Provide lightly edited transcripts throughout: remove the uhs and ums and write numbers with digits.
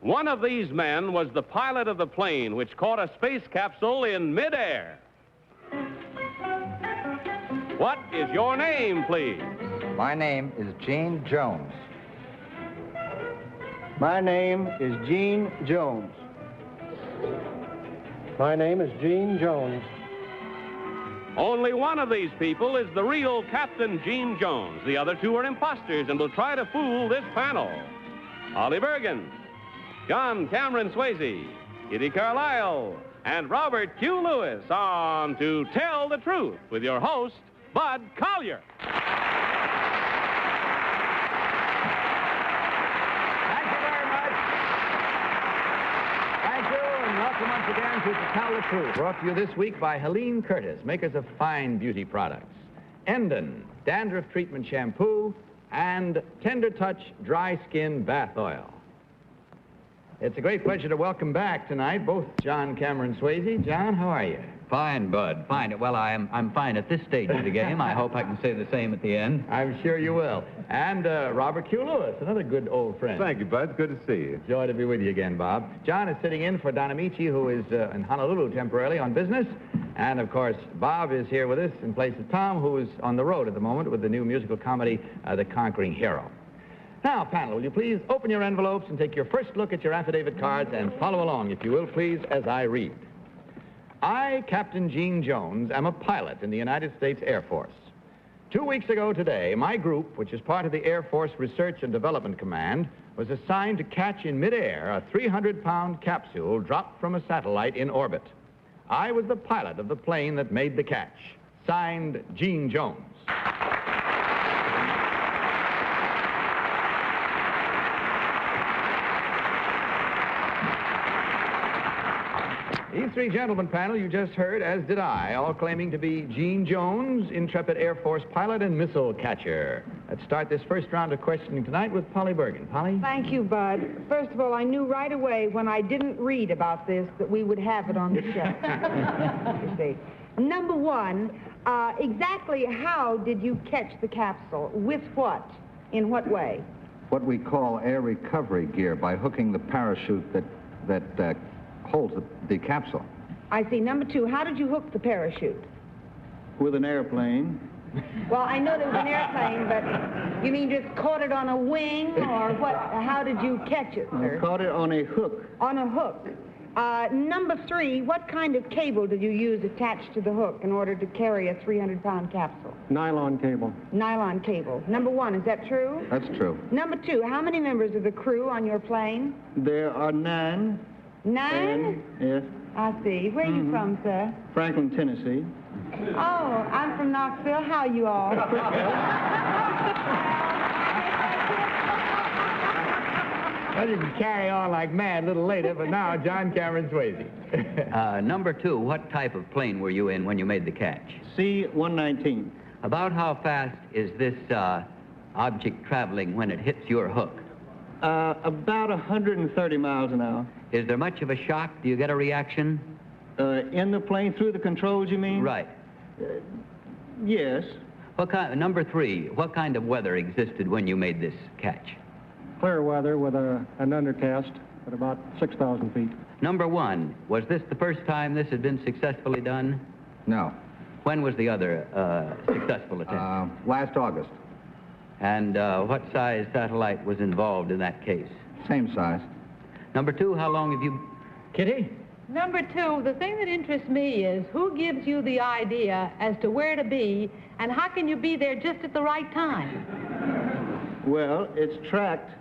One of these men was the pilot of the plane which caught a space capsule in midair. What is your name, please? My name is Gene Jones. My name is Gene Jones. My name is Gene Jones. Only one of these people is the real Captain Gene Jones. The other two are imposters and will try to fool this panel. Ollie Bergen, John Cameron Swayze, Kitty Carlisle, and Robert Q. Lewis on To Tell the Truth with your host, Bud Collier. Thank you very much. Thank you, and welcome once again to Tell the Truth, brought to you this week by Helene Curtis, makers of fine beauty products, Endon, dandruff treatment shampoo, and Tender Touch dry skin bath oil. It's a great pleasure to welcome back tonight both John Cameron Swayze. John, how are you? Fine, Bud, fine. Well, I'm fine at this stage of the game. I hope I can say the same at the end. I'm sure you will. And Robert Q. Lewis, another good old friend. Thank you, Bud. Good to see you. Joy to be with you again, Bob. John is sitting in for Don Amici, who is in Honolulu temporarily on business. And, of course, Bob is here with us in place of Tom, who is on the road at the moment with the new musical comedy, The Conquering Hero. Now, panel, will you please open your envelopes and take your first look at your affidavit cards and follow along, if you will, please, as I read. I, Captain Gene Jones, am a pilot in the United States Air Force. 2 weeks ago today, my group, which is part of the Air Force Research and Development Command, was assigned to catch in midair a 300-pound capsule dropped from a satellite in orbit. I was the pilot of the plane that made the catch. Signed, Gene Jones. These three gentlemen, panel, you just heard, as did I, all claiming to be Gene Jones, intrepid Air Force pilot and missile catcher. Let's start this first round of questioning tonight with Polly Bergen. Polly? Thank you, Bud. First of all, I knew right away when I didn't read about this that we would have it on the show. You see. Number one, exactly how did you catch the capsule? With what? In what way? What we call air recovery gear by hooking the parachute that holds the capsule. I see. Number two, how did you hook the parachute? With an airplane. Well, I know there was an airplane, but you mean just caught it on a wing, or what? How did you catch it, sir? I caught it on a hook. On a hook. Number three, what kind of cable did you use attached to the hook in order to carry a 300-pound capsule? Nylon cable. Nylon cable. Number one, is that true? That's true. Number two, how many members of the crew on your plane? There are 9. 9? Yes. I see. Where are you from, sir? Franklin, Tennessee. Oh, I'm from Knoxville. How are you all? Well, you can carry on like mad a little later, but now, John Cameron Swayze. Number two, what type of plane were you in when you made the catch? C-119. About how fast is this object traveling when it hits your hook? About 130 miles an hour. Is there much of a shock? Do you get a reaction? In the plane, through the controls, you mean? Right. Yes. Number three, what kind of weather existed when you made this catch? Clear weather with an undercast at about 6,000 feet. Number one, was this the first time this had been successfully done? No. When was the other successful attempt? Last August. And what size satellite was involved in that case? Same size. Number two, how long have you... Kitty? Number two, the thing that interests me is who gives you the idea as to where to be, and how can you be there just at the right time? Well, it's tracked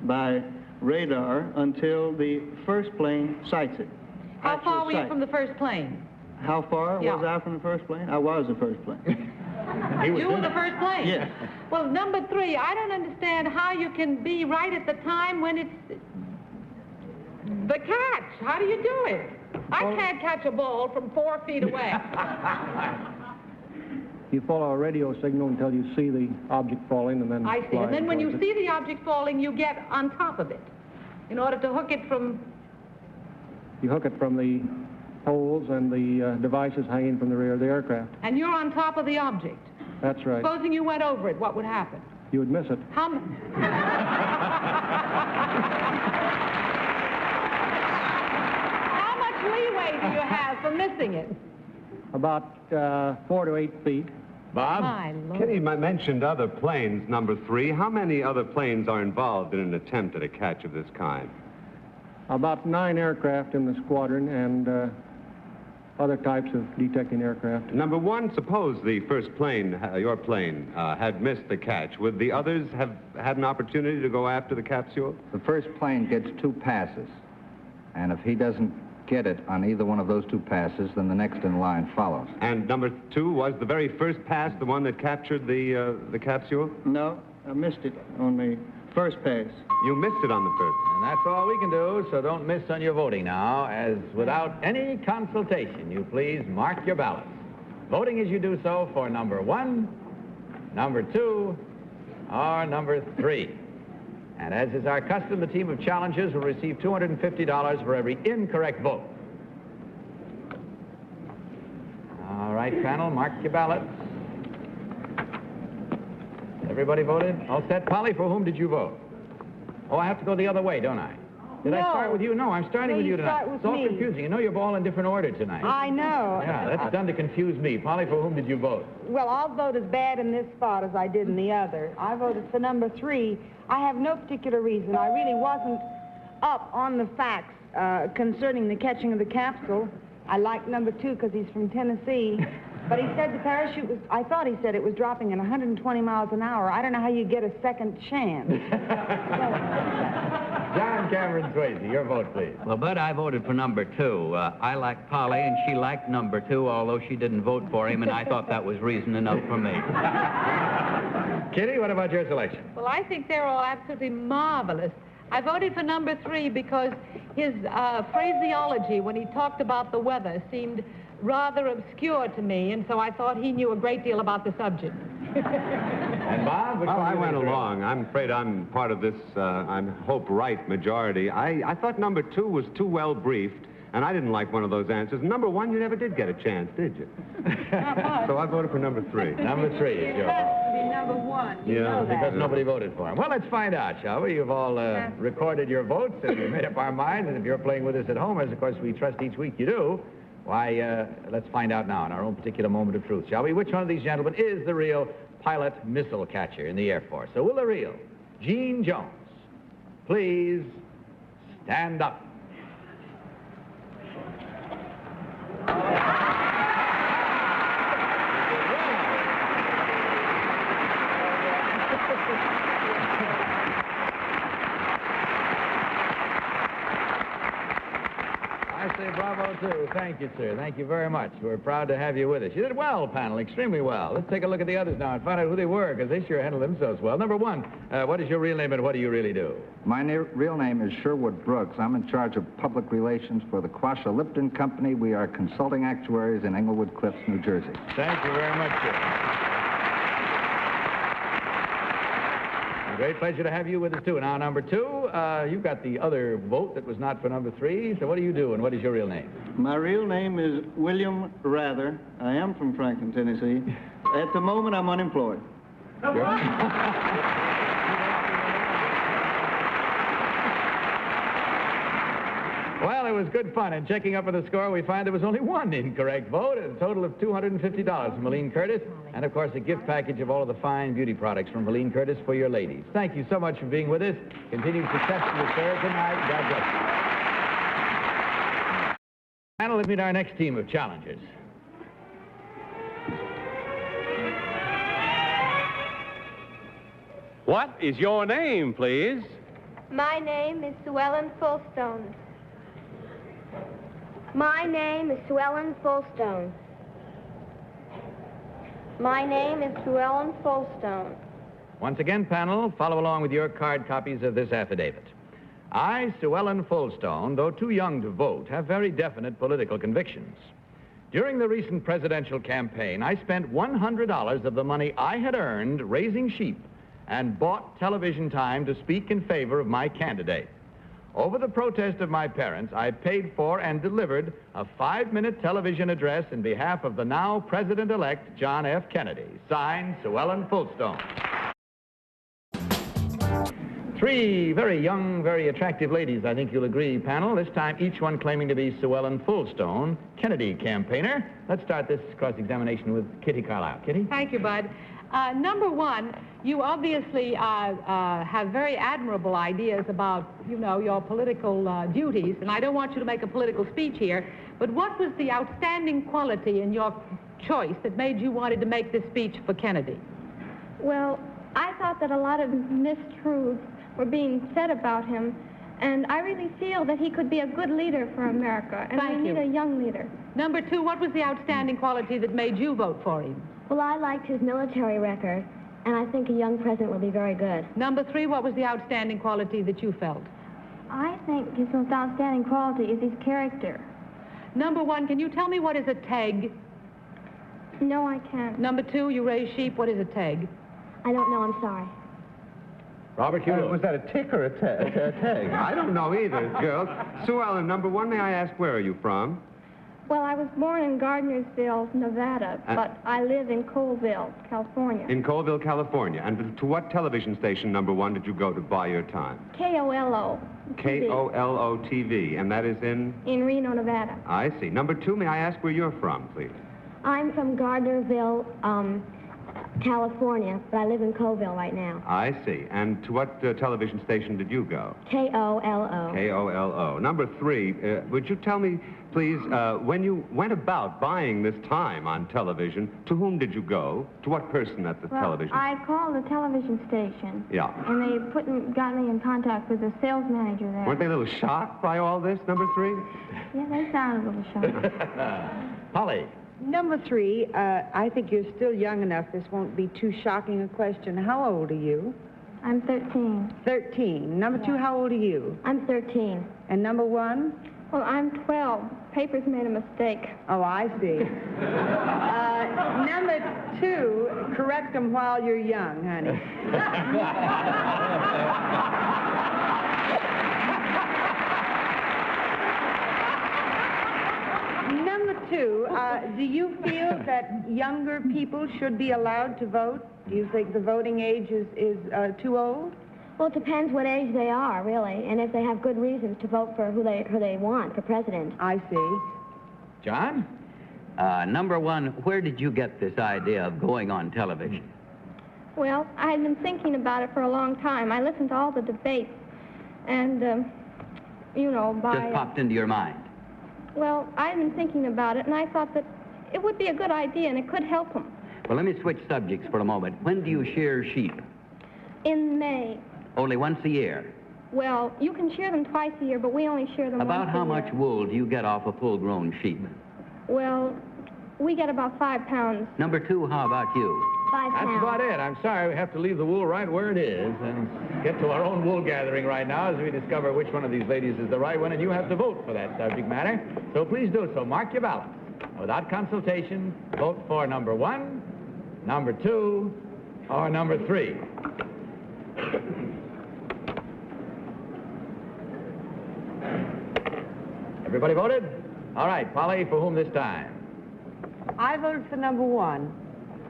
by radar until the first plane sights it. How far were you sight. from the first plane? How far Yeah. was I from the first plane? I was the first plane. You were the first plane? Yes. Well, number three, I don't understand how you can be right at the time when it's the catch. How do you do it? I can't catch a ball from 4 feet away. You follow a radio signal until you see the object falling, and then I see. fly And then when you towards it. see the object falling, you get on top of it in order to hook it from... You hook it from the poles and the devices hanging from the rear of the aircraft. And you're on top of the object. That's right. Supposing you went over it, what would happen? You would miss it. How you have for missing it? About 4 to 8 feet. Bob? My Lord. Kitty mentioned other planes, number 3. How many other planes are involved in an attempt at a catch of this kind? About 9 aircraft in the squadron and other types of detecting aircraft. Number 1, suppose the first plane, your plane, had missed the catch. Would the others have had an opportunity to go after the capsule? The first plane gets 2 passes, and if he doesn't get it on either one of those 2 passes, then the next in line follows. And number 2, was the very first pass the one that captured the capsule? No, I missed it on the first pass. You missed it on the first. And that's all we can do, so don't miss on your voting now, as without any consultation, you please mark your ballots. Voting as you do so for number 1, number 2, or number 3. And as is our custom, the team of challengers will receive $250 for every incorrect vote. All right, panel, mark your ballots. Everybody voted? All set? Polly, for whom did you vote? Oh, I have to go the other way, don't I? Did I start with you? No, I'm starting with you tonight. Start with It's all me. confusing. You know you're all in different order tonight. I know. Yeah, that's done to confuse me. Polly, for whom did you vote? Well, I'll vote as bad in this spot as I did in the other. I voted for number 3. I have no particular reason. I really wasn't up on the facts concerning the catching of the capsule. I liked number 2 because he's from Tennessee. But he said the parachute was, I thought he said it was dropping at 120 miles an hour. I don't know how you get a second chance. John Cameron Swayze, your vote, please. Well, Bud, I voted for number 2. I like Polly, and she liked number 2, although she didn't vote for him, and I thought that was reason enough for me. Kitty, what about your selection? Well, I think they're all absolutely marvelous. I voted for number 3 because his phraseology when he talked about the weather seemed rather obscure to me, and so I thought he knew a great deal about the subject. And Bob? Well, I went along. I'm afraid I'm part of this, I hope, right majority. I thought number 2 was too well briefed, and I didn't like one of those answers. Number 1, you never did get a chance, did you? So I voted for number 3. Number 3 is your vote. To be number 1. You know that. Because nobody voted for him. Well, let's find out, shall we? You've all recorded your votes, and we've made up our minds, and if you're playing with us at home, as of course we trust each week you do, why, let's find out now in our own particular moment of truth, shall we? Which one of these gentlemen is the real pilot missile catcher in the Air Force? So will the real Gene Jones please stand up? I say bravo, too. Thank you, sir. Thank you very much. We're proud to have you with us. You did well, panel, extremely well. Let's take a look at the others now and find out who they were, because they sure handled themselves well. Number 1, what is your real name and what do you really do? My real name is Sherwood Brooks. I'm in charge of public relations for the Quasha Lipton Company. We are consulting actuaries in Englewood Cliffs, New Jersey. Thank you very much, sir. Great pleasure to have you with us, too. Now, number 2, you got the other vote that was not for number 3. So what do you do, and what is your real name? My real name is William Rather. I am from Franklin, Tennessee. At the moment, I'm unemployed. Well, it was good fun. And checking up on the score, we find there was only 1 incorrect vote, a total of $250 from Helene Curtis, and, of course, a gift package of all of the fine beauty products from Helene Curtis for your ladies. Thank you so much for being with us. Continued success to you, sir, tonight. God bless you. Panel, let's meet our next team of challengers. What is your name, please? My name is Sue Ellen Fulstone. My name is Sue Ellen Fulstone. My name is Sue Ellen Fulstone. Once again, panel, follow along with your card copies of this affidavit. I, Sue Ellen Fulstone, though too young to vote, have very definite political convictions. During the recent presidential campaign, I spent $100 of the money I had earned raising sheep and bought television time to speak in favor of my candidate. Over the protest of my parents, I paid for and delivered a 5-minute television address in behalf of the now President-elect John F. Kennedy. Signed, Sue Ellen Fulstone. Three very young, very attractive ladies, I think you'll agree, panel. This time, each one claiming to be Sue Ellen Fulstone, Kennedy campaigner. Let's start this cross-examination with Kitty Carlisle. Kitty? Thank you, Bud. Number one, you obviously have very admirable ideas about, your political duties, and I don't want you to make a political speech here, but what was the outstanding quality in your choice that made you wanted to make this speech for Kennedy? Well, I thought that a lot of mistruths were being said about him, and I really feel that he could be a good leader for America, and we need a young leader. Number two, what was the outstanding quality that made you vote for him? Well, I liked his military record, and I think a young president would be very good. Number three, what was the outstanding quality that you felt? I think his most outstanding quality is his character. Number one, can you tell me what is a tag? No, I can't. Number two, you raise sheep. What is a tag? I don't know, I'm sorry. Robert Hughes. Was that a tick or a tag? I don't know either, girls. Sue Ellen, number one, may I ask, where are you from? Well, I was born in Gardnersville, Nevada, but I live in Colville, California. In Colville, California. And to what television station, number one, did you go to buy your time? KOLO. KOLO TV, and that is in? In Reno, Nevada. I see. Number two, may I ask where you're from, please? I'm from Gardnerville, California, but I live in Colville right now. I see. And to what television station did you go? KOLO. KOLO. Number three, would you tell me, please, when you went about buying this time on television, to whom did you go? To what person at the television? I called the television station. Yeah. And they got me in contact with the sales manager there. Weren't they a little shocked by all this, number three? Yeah, they sounded a little shocked. Polly. Number three, I think you're still young enough. This won't be too shocking a question. How old are you? I'm 13. 13. Number two, how old are you? I'm 13. And number one? Well, I'm 12. Papers made a mistake. Oh, I see. Number two, correct them while you're young, honey. Number two, do you feel that younger people should be allowed to vote? Do you think the voting age is too old? Well, it depends what age they are, really, and if they have good reasons to vote for who they want for president. I see. John? Number one, where did you get this idea of going on television? Well, I had been thinking about it for a long time. I listened to all the debates, and, Just popped into your mind. Well, I had been thinking about it, and I thought that it would be a good idea, and it could help them. Well, let me switch subjects for a moment. When do you shear sheep? In May. Only once a year? Well, you can shear them twice a year, but we only shear them once a year. About how much wool do you get off a full-grown sheep? Well, we get about 5 pounds. Number two, how about you? 5 pounds. That's about it. I'm sorry we have to leave the wool right where it is and get to our own wool gathering right now as we discover which one of these ladies is the right one, and you have to vote for that subject matter. So please do so. Mark your ballots. Without consultation, vote for number one, number two, or number three. Everybody voted? All right, Polly, for whom this time? I voted for number one.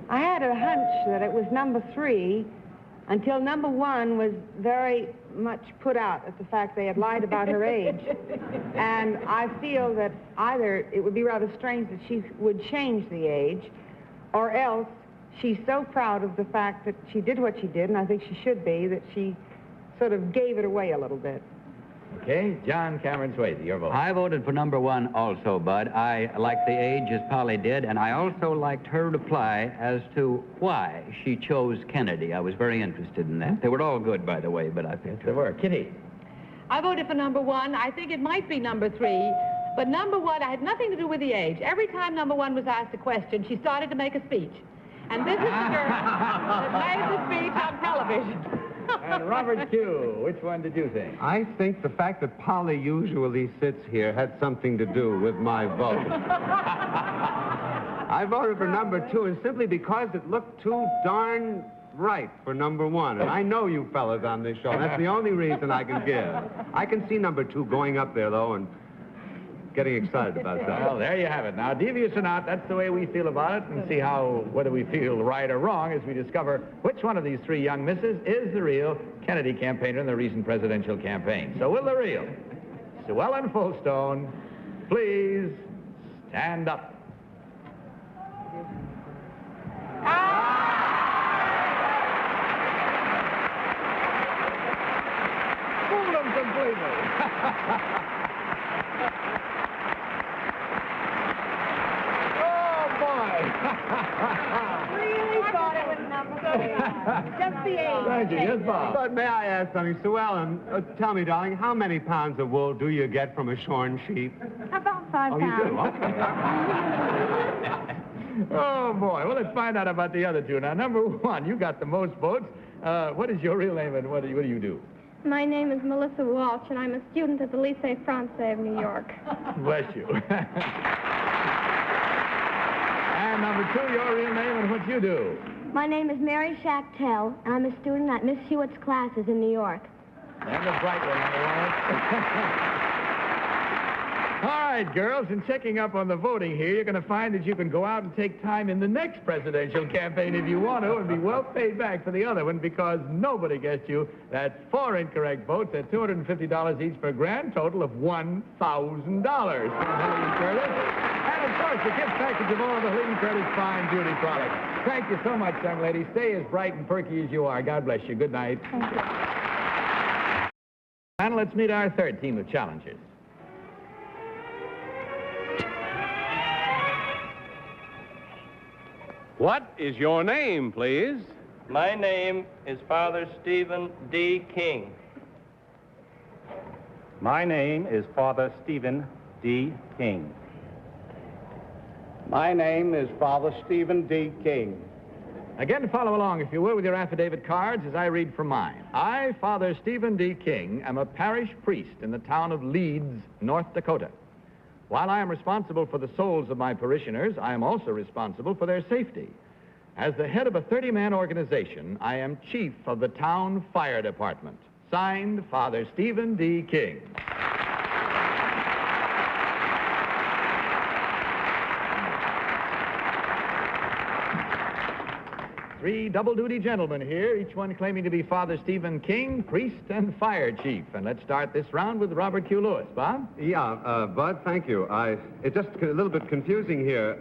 I had a hunch that it was number three until number one was very much put out at the fact they had lied about her age. And I feel that either it would be rather strange that she would change the age, or else she's so proud of the fact that she did what she did, and I think she should be, that she sort of gave it away a little bit. Okay, John Cameron Swayze, your vote. I voted for number one also, Bud. I liked the age as Polly did, and I also liked her reply as to why she chose Kennedy. I was very interested in that. They were all good, by the way, but I think they were. Kitty? I voted for number one. I think it might be number three, but number one, I had nothing to do with the age. Every time number one was asked a question, she started to make a speech. And this is the girl that made the speech on television. And Robert Q., which one did you think? I think the fact that Polly usually sits here had something to do with my vote. I voted for number two, and simply because it looked too darn right for number one. And I know you fellas on this show, and that's the only reason I can give. I can see number two going up there, though, and getting excited about that. Well, there you have it. Now, devious or not, that's the way we feel about it, and see whether we feel right or wrong as we discover which one of these three young misses is the real Kennedy campaigner in the recent presidential campaign. So will the real Sue Ellen Fulstone please stand up? Fooled them completely. Really thought it was number 3. Just the age. Thank you. Yes, Bob. But may I ask something, Sue Ellen? Tell me, darling, how many pounds of wool do you get from a shorn sheep? About 5 Oh, pounds. you do? Okay. Oh, boy. Well, let's find out about the other two. Now, number one, you got the most votes. What is your real name and what do you do? My name is Melissa Walsh, and I'm a student at the Lycée Français of New York. Bless you. And number two, your real name and what you do? My name is Mary Schachtel, and I'm a student at Miss Hewitt's classes in New York. And the bright one on the wall. All right, girls, in checking up on the voting here, you're going to find that you can go out and take time in the next presidential campaign if you want to and be well paid back for the other one because nobody guessed you. That's 4 incorrect votes at $250 each for a grand total of $1,000 from Helene Curtis. And, of course, the gift package of all the Helene Curtis fine beauty products. Thank you so much, young lady. Stay as bright and perky as you are. God bless you. Good night. Thank you. And let's meet our third team of challengers. What is your name, please? My name is Father Stephen D. King. My name is Father Stephen D. King. My name is Father Stephen D. King. Again, follow along, if you will, with your affidavit cards as I read from mine. I, Father Stephen D. King, am a parish priest in the town of Leeds, North Dakota. While I am responsible for the souls of my parishioners, I am also responsible for their safety. As the head of a 30-man organization, I am chief of the town fire department. Signed, Father Stephen D. King. 3 double-duty gentlemen here, each one claiming to be Father Stephen King, priest and fire chief. And let's start this round with Robert Q. Lewis. Bob? Yeah, Bud, thank you. It's just a little bit confusing here.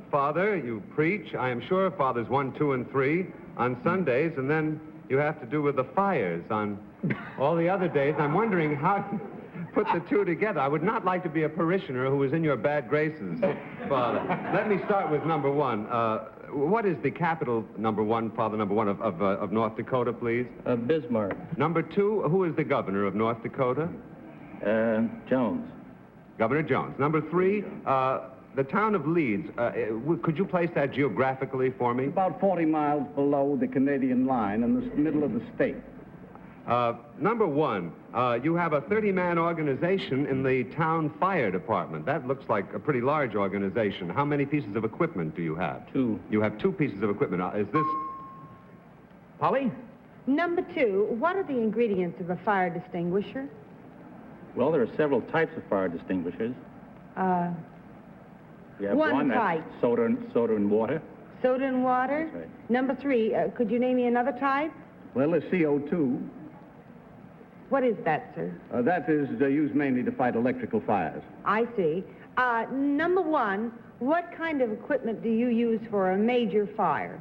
Father, you preach. I am sure Fathers 1, 2, and 3 on Sundays, and then you have to do with the fires on all the other days. I'm wondering how to put the two together. I would not like to be a parishioner who was in your bad graces, Father. Let me start with number 1. What is the capital, number 1, Father, number 1 of North Dakota, please? Bismarck. Number 2, who is the governor of North Dakota? Jones. Governor Jones. Number 3, the town of Leeds. Could you place that geographically for me? About 40 miles below the Canadian line in the middle of the state. Number 1, you have a 30-man organization in the town fire department. That looks like a pretty large organization. How many pieces of equipment do you have? 2. You have 2 pieces of equipment. Is this... Polly? Number 2, what are the ingredients of a fire distinguisher? Well, there are several types of fire distinguishers. You have One that's type. soda and water. Soda and water? That's right. Number 3, could you name me another type? Well, there's CO2. What is that, sir? That is used mainly to fight electrical fires. I see. Number 1, what kind of equipment do you use for a major fire?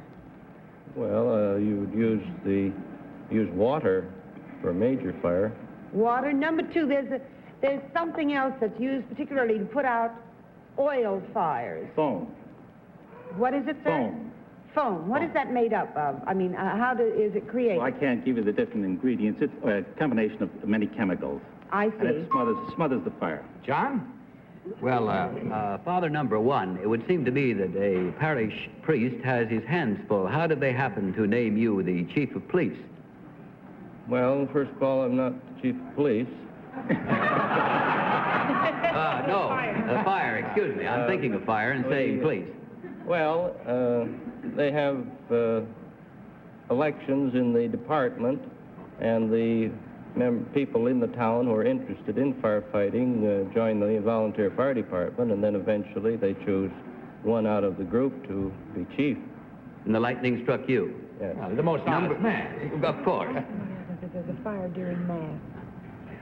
Well, you would use water for a major fire. Water. Number 2, there's something else that's used particularly to put out oil fires. Foam. What is it, sir? Foam. Foam. What is that made up of? I mean, is it created? Well, I can't give you the different ingredients. It's a combination of many chemicals. I see. And it smothers the fire. John? Well, Father number 1, it would seem to me that a parish priest has his hands full. How did they happen to name you the chief of police? Well, first of all, I'm not the chief of police. No, fire, excuse me. I'm thinking of fire and saying police. Well, they have elections in the department, and the people in the town who are interested in firefighting join the volunteer fire department, and then eventually they choose one out of the group to be chief. And the lightning struck you? Yes. Well, the most honest man. Of course. There's a fire during Mass.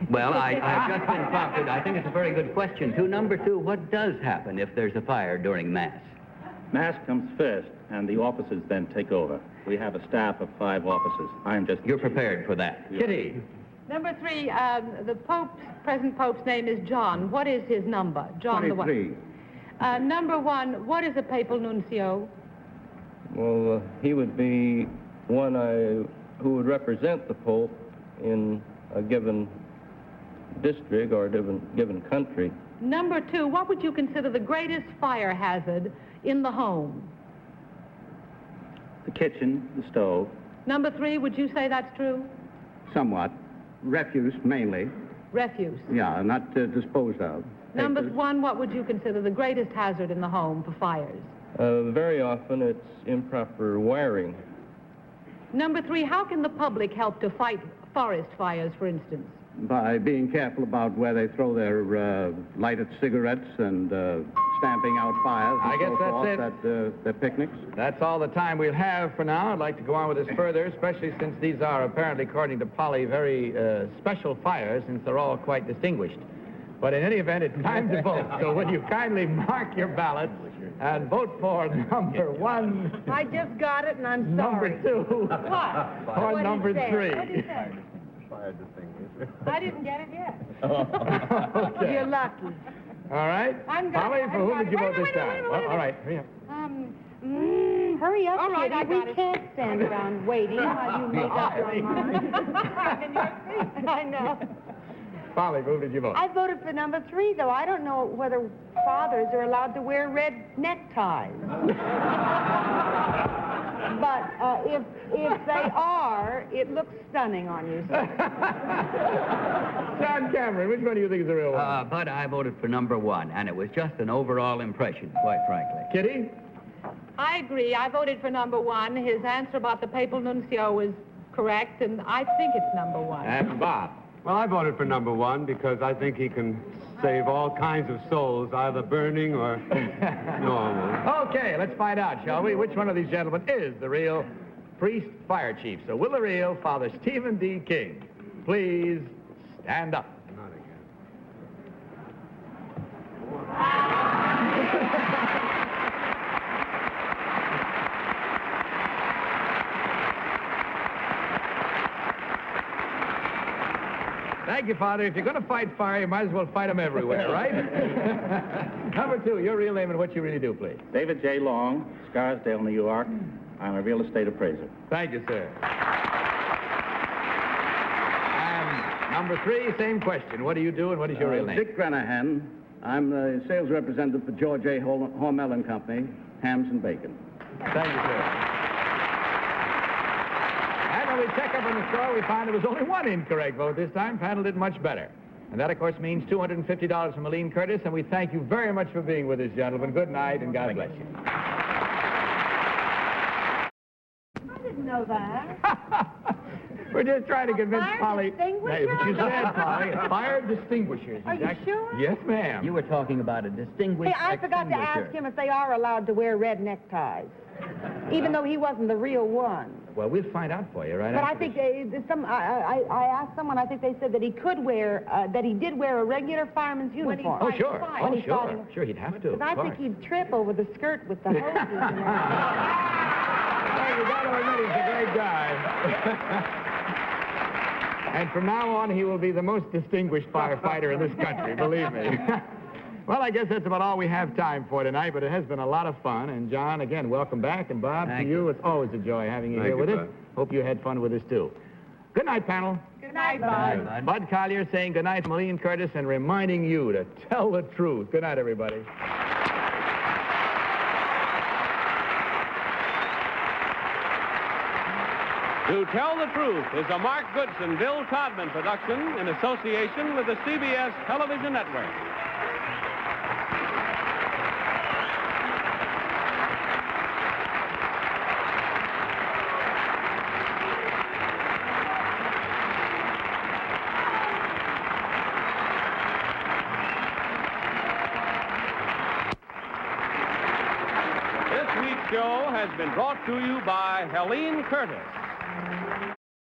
Well, I've just been prompted. I think it's a very good question, too. Number 2, what does happen if there's a fire during Mass? Mass comes first, and the officers then take over. We have a staff of 5 officers. I'm just... You're prepared for that. Kitty. Number 3, the present Pope's name is John. What is his number? John the 23. one. Number 1, what is a papal nuncio? Well, he would be one who would represent the Pope in a given district or a given country. Number 2, what would you consider the greatest fire hazard in the home? The kitchen, the stove. Number 3, would you say that's true? Somewhat. Refuse, mainly. Refuse. Yeah, not disposed of. Number 1, what would you consider the greatest hazard in the home for fires? Very often it's improper wiring. Number 3, how can the public help to fight forest fires, for instance? By being careful about where they throw their lighted cigarettes and stamping out fires and I guess so that's forth it. at their picnics. That's all the time we'll have for now. I'd like to go on with this further, especially since these are apparently, according to Polly, very special fires, since they're all quite distinguished. But in any event, it's time to vote. So would you kindly mark your ballots and vote for number 1, I just got it, and I'm sorry. number 2, What? or What number did he say? 3. What did he say? I didn't get it yet. Okay. You're lucky. All right. I'm Polly, gonna- for whom did you wait, vote wait, this wait, time? wait, wait, All right, hurry up. Hurry up, All right, Kitty. I got We it. can't stand around waiting while you make up your mind. I know. Polly, for whom did you vote? I voted for number 3, though. I don't know whether fathers are allowed to wear red neckties. But if they are, it looks stunning on you, sir. John Cameron, which one do you think is the real one? Bud, I voted for number 1, and it was just an overall impression, quite frankly. Kitty? I agree. I voted for number 1. His answer about the papal nuncio was correct, and I think it's number 1. And Bob? Well, I voted for number 1 because I think he can save all kinds of souls, either burning or normal. Okay, let's find out, shall we? Which one of these gentlemen is the real priest fire chief? So will the real Father Stephen D. King please stand up? Not again. Thank you, Father. If you're going to fight fire, you might as well fight them everywhere, right? Number 2, your real name and what you really do, please. David J. Long, Scarsdale, New York. I'm a real estate appraiser. Thank you, sir. And number 3, same question. What do you do and what is your real name? Dick Granahan. I'm the sales representative for George A. Hormel and Company, hams and bacon. Thank you, sir. And when we check up on the score, we find there was only 1 incorrect vote this time. Panel did much better. And that, of course, means $250 from Aline Curtis, and we thank you very much for being with us, gentlemen. Good night, and God bless you. I didn't know that. We're just trying to convince fire Polly. distinguisher? Hey, but you said, Polly, fire distinguishers. Are you sure? Yes, ma'am. You were talking about a distinguished Hey, I forgot to ask him if they are allowed to wear red neckties, even though he wasn't the real one. Well, we'll find out for you, right? But I after think this. I asked someone. I think they said that he could wear that he did wear a regular fireman's uniform. Oh, sure. When Oh, he fought sure. in- Sure, he'd have to. Because I of think course. he'd trip over the skirt with the hoses. And everything. Well, you got to admit he's a great guy. And from now on, he will be the most distinguished firefighter in this country, believe me. Well, I guess that's about all we have time for tonight, but it has been a lot of fun. And John, again, welcome back. And Bob, Thank to you, you. it's always a joy having you Thank here you, with us. Bud. Hope you had fun with us, too. Good night, panel. Good night, Bye, Bud. Bud. Bud Collier saying good night to Aline Curtis and reminding you to tell the truth. Good night, everybody. To Tell the Truth is a Mark Goodson, Bill Todman production in association with the CBS Television Network. has been brought to you by Helene Curtis.